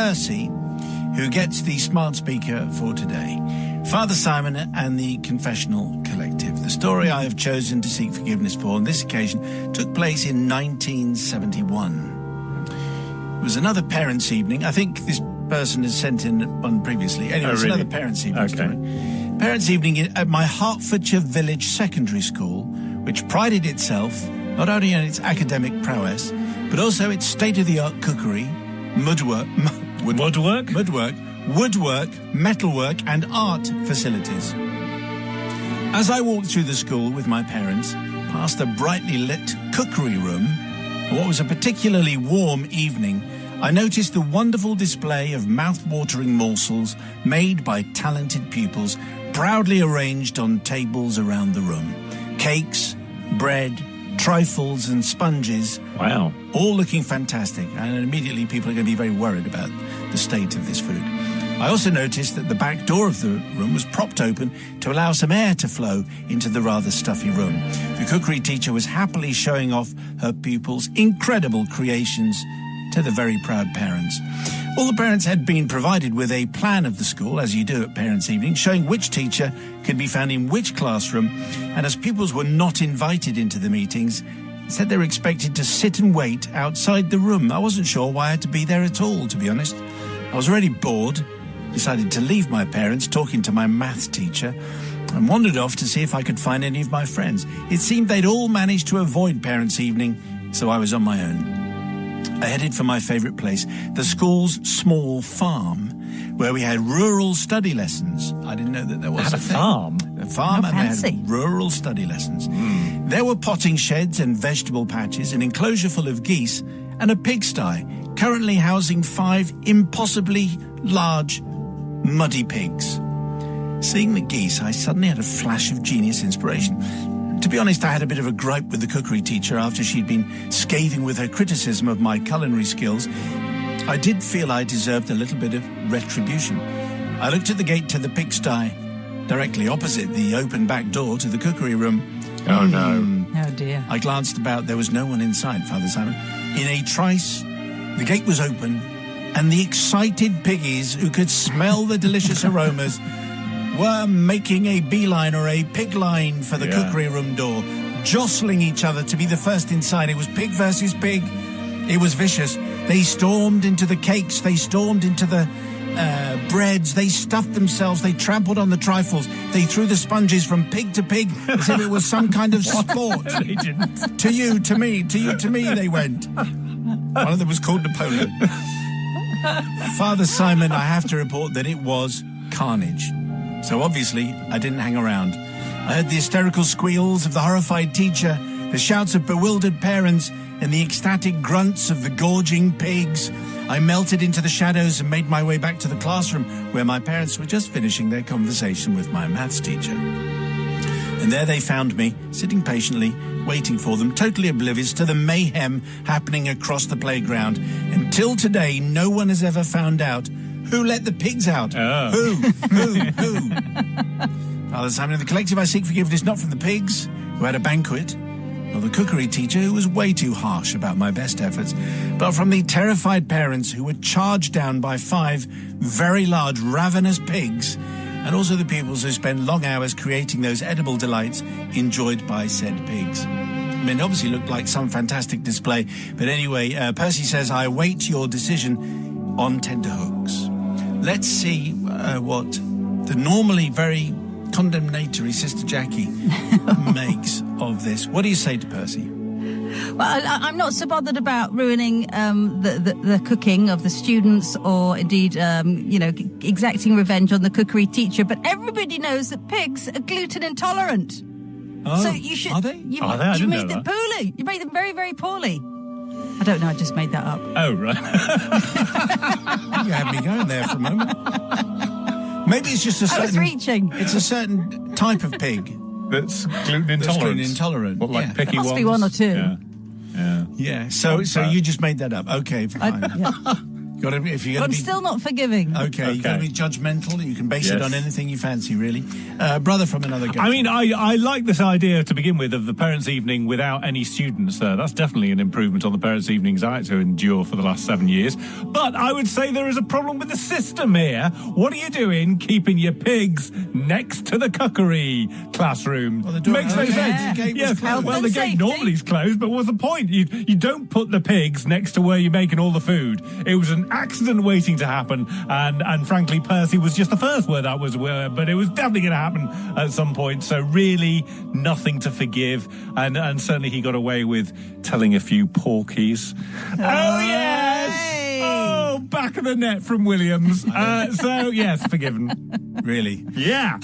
Percy, who gets the smart speaker for today. Father Simon and the Confessional Collective. The story I have chosen to seek forgiveness for on this occasion took place in 1971. It was another parents' evening. I think this person has sent in one previously. Anyway, it's another parents' evening story. Parents' evening at my Hertfordshire Village Secondary School, which prided itself not only on its academic prowess, but also its state-of-the-art cookery, woodwork, metalwork, and art facilities. As I walked through the school with my parents, past the brightly lit cookery room, on what was a particularly warm evening, I noticed the wonderful display of mouth-watering morsels made by talented pupils, proudly arranged on tables around the room. Cakes, bread, trifles and sponges. Wow. All looking fantastic. And immediately people are going to be very worried about the state of this food. I also noticed that the back door of the room was propped open to allow some air to flow into the rather stuffy room. The cookery teacher was happily showing off her pupils' incredible creations to the very proud parents. All the parents had been provided with a plan of the school, as you do at Parents' Evening, showing which teacher could be found in which classroom, and as pupils were not invited into the meetings, said they were expected to sit and wait outside the room. I wasn't sure why I had to be there at all, to be honest. I was already bored, decided to leave my parents talking to my maths teacher, and wandered off to see if I could find any of my friends. It seemed they'd all managed to avoid Parents' Evening, so I was on my own. I headed for my favourite place, the school's small farm, where we had rural study lessons. I didn't know that there was a farm. A farm, How and fancy. they had rural study lessons. There were potting sheds and vegetable patches, an enclosure full of geese, and a pigsty, currently housing 5 impossibly large, muddy pigs. Seeing the geese, I suddenly had a flash of genius inspiration. To be honest, I had a bit of a gripe with the cookery teacher after she'd been scathing with her criticism of my culinary skills. I did feel I deserved a little bit of retribution. I looked at the gate to the pigsty, directly opposite the open back door to the cookery room. Oh, no. Oh, dear. I glanced about. There was no one inside, Father Simon. In a trice, the gate was open, and the excited piggies who could smell the delicious aromas were making a beeline or a pig line for the cookery room door, jostling each other to be the first inside. It was pig versus pig. It was vicious. They stormed into the cakes. They stormed into the breads. They stuffed themselves. They trampled on the trifles. They threw the sponges from pig to pig as if it was some kind of sport. They didn't. To you, to me, to you, to me, they went. One of them was called Napoleon. Father Simon, I have to report that it was carnage. So obviously, I didn't hang around. I heard the hysterical squeals of the horrified teacher, the shouts of bewildered parents, and the ecstatic grunts of the gorging pigs. I melted into the shadows and made my way back to the classroom, where my parents were just finishing their conversation with my maths teacher. And there they found me, sitting patiently, waiting for them, totally oblivious to the mayhem happening across the playground. Until today, no one has ever found out who let the pigs out. Oh. Who? Father Simon and the Collective, I seek forgiveness not from the pigs, who had a banquet, nor the cookery teacher, who was way too harsh about my best efforts, but from the terrified parents who were charged down by 5 very large, ravenous pigs, and also the pupils who spent long hours creating those edible delights enjoyed by said pigs. I mean, it obviously looked like some fantastic display, but anyway, Percy says, I await your decision on tenterhooks. Let's see what the normally very condemnatory Sister Jackie makes of this. What do you say to Percy? Well, I'm not so bothered about ruining the cooking of the students or indeed, exacting revenge on the cookery teacher. But everybody knows that pigs are gluten intolerant. Oh, so you should. are they? You know made them poorly. You made them very, very poorly. I don't know. I just made that up. Oh, right. You had me going there for a moment. Maybe it's just a certain... I was reaching. It's a certain type of pig. That's gluten intolerant. That's gluten intolerant. What, like picky There must ones? be one or two. Yeah. Yeah. So you just made that up. Okay, fine. If you're I'm going to be still not forgiving. okay, you've got to be judgmental. You can base it Yes. on anything you fancy, really. Brother from another country. I mean, I like this idea to begin with of the parents' evening without any students there. That's definitely an improvement on the parents' evenings I had to endure for the last 7 years. But I would say there is a problem with the system here. What are you doing keeping your pigs next to the cookery classroom? Well, the door- Makes no okay, sense. the gate was Yes, closed. well, Health the and gate safety. normally is closed, but what's the point? You don't put the pigs next to where you're making all the food. It was an accident waiting to happen, and frankly, Percy was just the first where that was, but it was definitely going to happen at some point. So really, nothing to forgive, and certainly he got away with telling a few porkies. Oh yes, Hey. oh back of the net from Williams. So yes, forgiven. Really? Yeah.